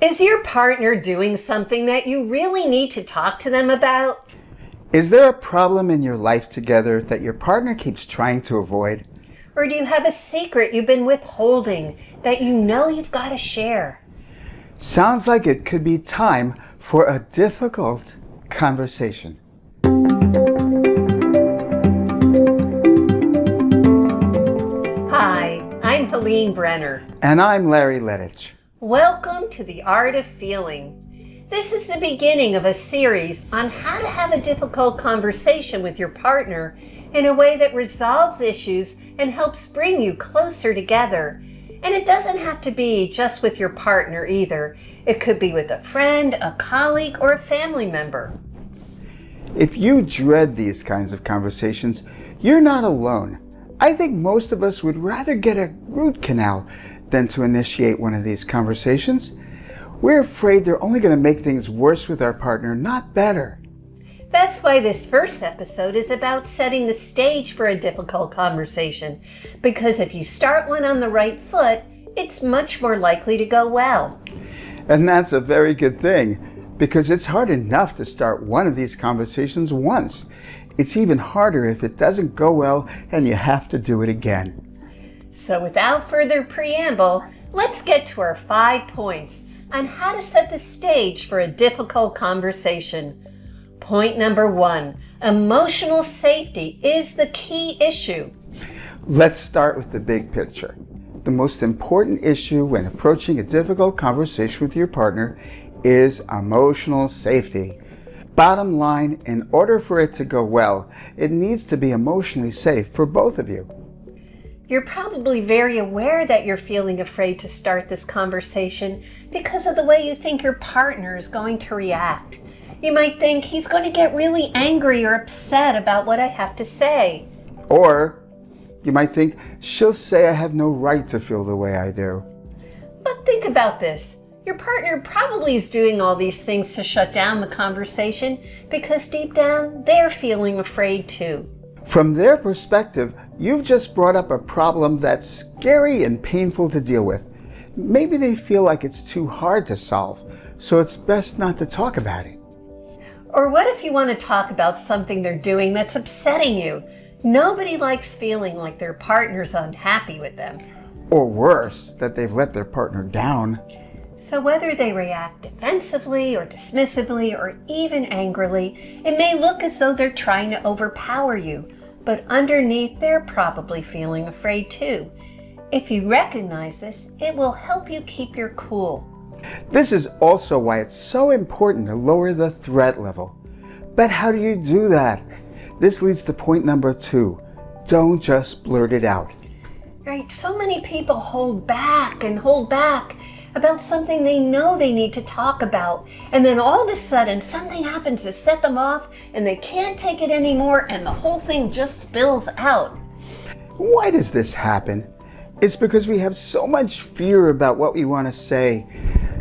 Is your partner doing something that you really need to talk to them about? Is there a problem in your life together that your partner keeps trying to avoid? Or do you have a secret you've been withholding that you know you've got to share? Sounds like it could be time for a difficult conversation. Hi, I'm Helene Brenner. And I'm Larry Letich. Welcome to The Art of Feeling. This is the beginning of a series on how to have a difficult conversation with your partner in a way that resolves issues and helps bring you closer together. And it doesn't have to be just with your partner either. It could be with a friend, a colleague, or a family member. If you dread these kinds of conversations, you're not alone. I think most of us would rather get a root canal than to initiate one of these conversations. We're afraid they're only going to make things worse with our partner, not better. That's why this first episode is about setting the stage for a difficult conversation, because if you start one on the right foot, it's much more likely to go well. And that's a very good thing, because it's hard enough to start one of these conversations once. It's even harder if it doesn't go well and you have to do it again. So without further preamble, let's get to our 5 points on how to set the stage for a difficult conversation. Point number 1, emotional safety is the key issue. Let's start with the big picture. The most important issue when approaching a difficult conversation with your partner is emotional safety. Bottom line, in order for it to go well, it needs to be emotionally safe for both of you. You're probably very aware that you're feeling afraid to start this conversation because of the way you think your partner is going to react. You might think he's going to get really angry or upset about what I have to say. Or you might think she'll say I have no right to feel the way I do. But think about this. Your partner probably is doing all these things to shut down the conversation because deep down they're feeling afraid too. From their perspective, you've just brought up a problem that's scary and painful to deal with. Maybe they feel like it's too hard to solve, so it's best not to talk about it. Or what if you want to talk about something they're doing that's upsetting you? Nobody likes feeling like their partner's unhappy with them. Or worse, that they've let their partner down. So whether they react defensively or dismissively or even angrily, it may look as though they're trying to overpower you, but underneath they're probably feeling afraid too. If you recognize this, it will help you keep your cool. This is also why it's so important to lower the threat level. But how do you do that? This leads to point number 2. Don't just blurt it out. Right, so many people hold back about something they know they need to talk about, and then all of a sudden something happens to set them off and they can't take it anymore and the whole thing just spills out. Why does this happen? It's because we have so much fear about what we want to say,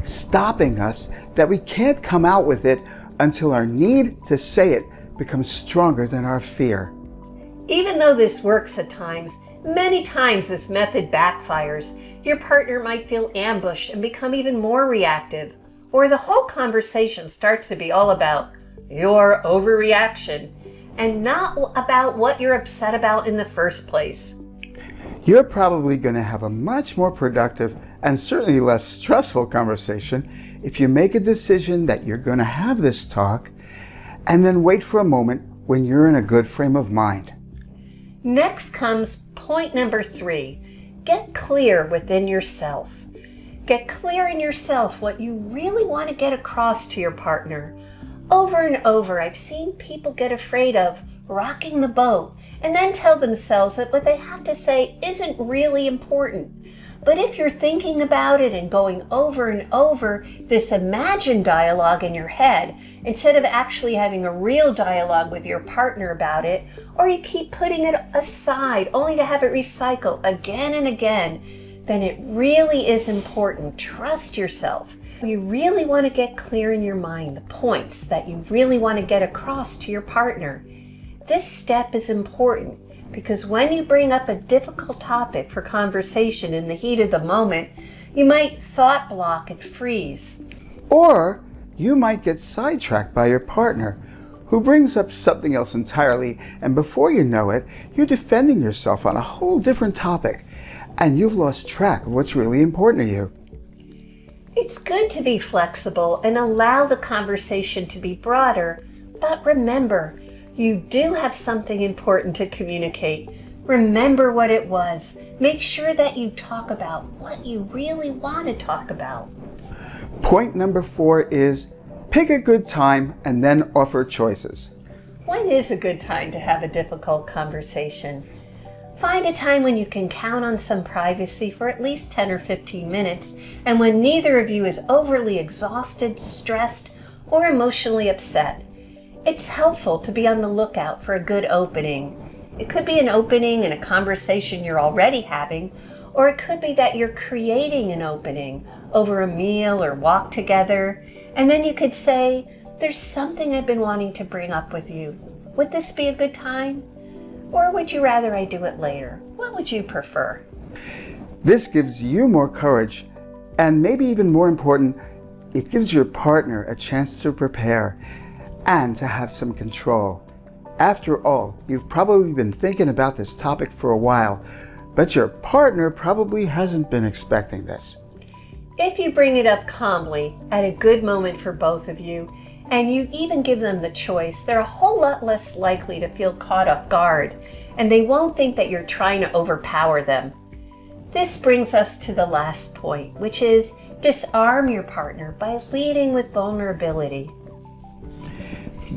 stopping us, that we can't come out with it until our need to say it becomes stronger than our fear. Even though this works at times, many times this method backfires. Your partner might feel ambushed and become even more reactive, or the whole conversation starts to be all about your overreaction and not about what you're upset about in the first place. You're probably going to have a much more productive and certainly less stressful conversation if you make a decision that you're going to have this talk and then wait for a moment when you're in a good frame of mind. Next comes point number 3. Get clear within yourself. Get clear in yourself what you really want to get across to your partner. Over and over, I've seen people get afraid of rocking the boat and then tell themselves that what they have to say isn't really important. But if you're thinking about it and going over and over this imagined dialogue in your head, instead of actually having a real dialogue with your partner about it, or you keep putting it aside only to have it recycle again and again, then it really is important. Trust yourself. You really want to get clear in your mind the points that you really want to get across to your partner. This step is important because when you bring up a difficult topic for conversation in the heat of the moment, You might thought block and freeze. Or you might get sidetracked by your partner, who brings up something else entirely, and before you know it, you're defending yourself on a whole different topic, and you've lost track of what's really important to you. It's good to be flexible and allow the conversation to be broader, but remember, you do have something important to communicate. Remember what it was. Make sure that you talk about what you really want to talk about. Point number 4 is pick a good time and then offer choices. When is a good time to have a difficult conversation? Find a time when you can count on some privacy for at least 10 or 15 minutes, and when neither of you is overly exhausted, stressed, or emotionally upset. It's helpful to be on the lookout for a good opening. It could be an opening in a conversation you're already having, or it could be that you're creating an opening over a meal or walk together, and then you could say, "There's something I've been wanting to bring up with you. Would this be a good time? Or would you rather I do it later? What would you prefer?" This gives you more courage, and maybe even more important, it gives your partner a chance to prepare and to have some control. After all, you've probably been thinking about this topic for a while, but your partner probably hasn't been expecting this. If you bring it up calmly, at a good moment for both of you, and you even give them the choice, they're a whole lot less likely to feel caught off guard, and they won't think that you're trying to overpower them. This brings us to the last point, which is disarm your partner by leading with vulnerability.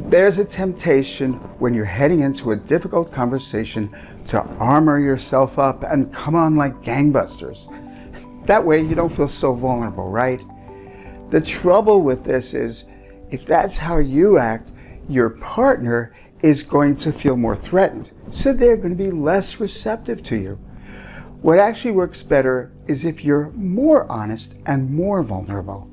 There's a temptation when you're heading into a difficult conversation to armor yourself up and come on like gangbusters. That way you don't feel so vulnerable, right? The trouble with this is, if that's how you act, your partner is going to feel more threatened, so they're going to be less receptive to you. What actually works better is if you're more honest and more vulnerable.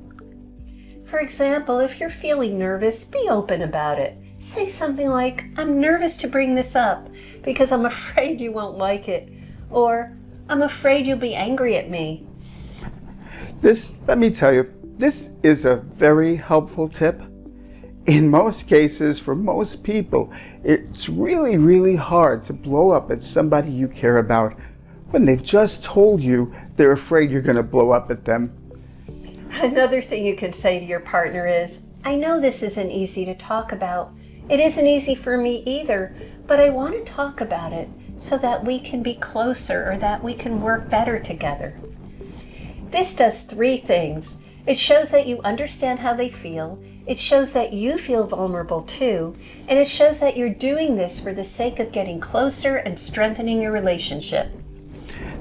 For example, if you're feeling nervous, be open about it. Say something like, "I'm nervous to bring this up because I'm afraid you won't like it," or "I'm afraid you'll be angry at me." Let me tell you, this is a very helpful tip. In most cases, for most people, it's really, really hard to blow up at somebody you care about when they've just told you they're afraid you're going to blow up at them. Another thing you can say to your partner is, "I know this isn't easy to talk about. It isn't easy for me either, but I want to talk about it so that we can be closer or that we can work better together." This does 3 things. It shows that you understand how they feel, it shows that you feel vulnerable too, and it shows that you're doing this for the sake of getting closer and strengthening your relationship.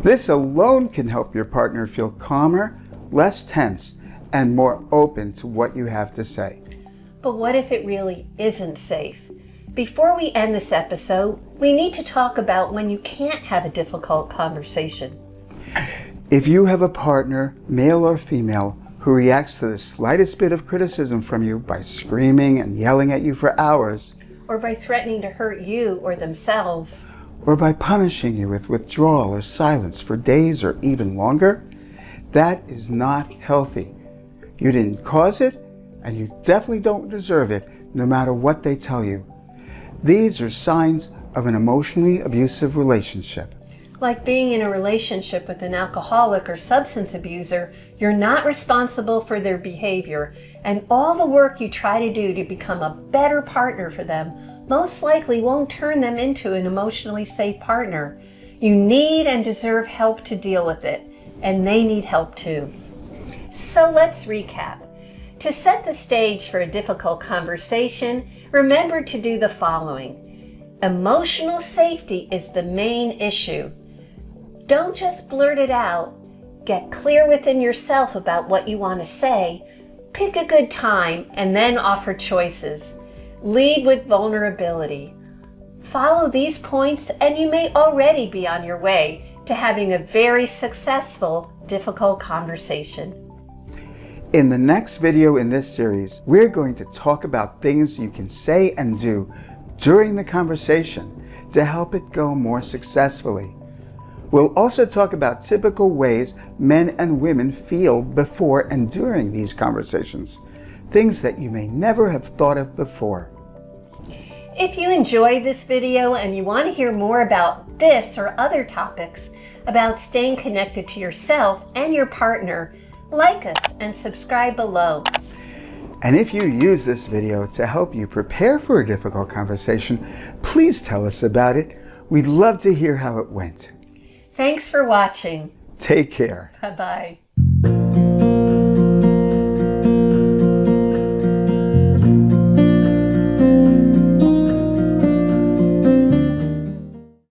This alone can help your partner feel calmer, less tense, and more open to what you have to say. But what if it really isn't safe? Before we end this episode, we need to talk about when you can't have a difficult conversation. If you have a partner, male or female, who reacts to the slightest bit of criticism from you by screaming and yelling at you for hours, Or by threatening to hurt you or themselves, or by punishing you with withdrawal or silence for days or even longer, that is not healthy. You didn't cause it, and you definitely don't deserve it, no matter what they tell you. These are signs of an emotionally abusive relationship. like being in a relationship with an alcoholic or substance abuser, you're not responsible for their behavior, and all the work you try to do to become a better partner for them most likely won't turn them into an emotionally safe partner. You need and deserve help to deal with it, and they need help too. So let's recap. To set the stage for a difficult conversation, remember to do the following. Emotional safety is the main issue. Don't just blurt it out. Get clear within yourself about what you want to say. Pick a good time and then offer choices. Lead with vulnerability. Follow these points and you may already be on your way to having a very successful, difficult conversation. In the next video in this series, we're going to talk about things you can say and do during the conversation to help it go more successfully. We'll also talk about typical ways men and women feel before and during these conversations, things that you may never have thought of before. If you enjoyed this video and you want to hear more about this or other topics about staying connected to yourself and your partner, like us and subscribe below. And if you use this video to help you prepare for a difficult conversation, please tell us about it. We'd love to hear how it went. Thanks for watching. Take care. Bye-bye.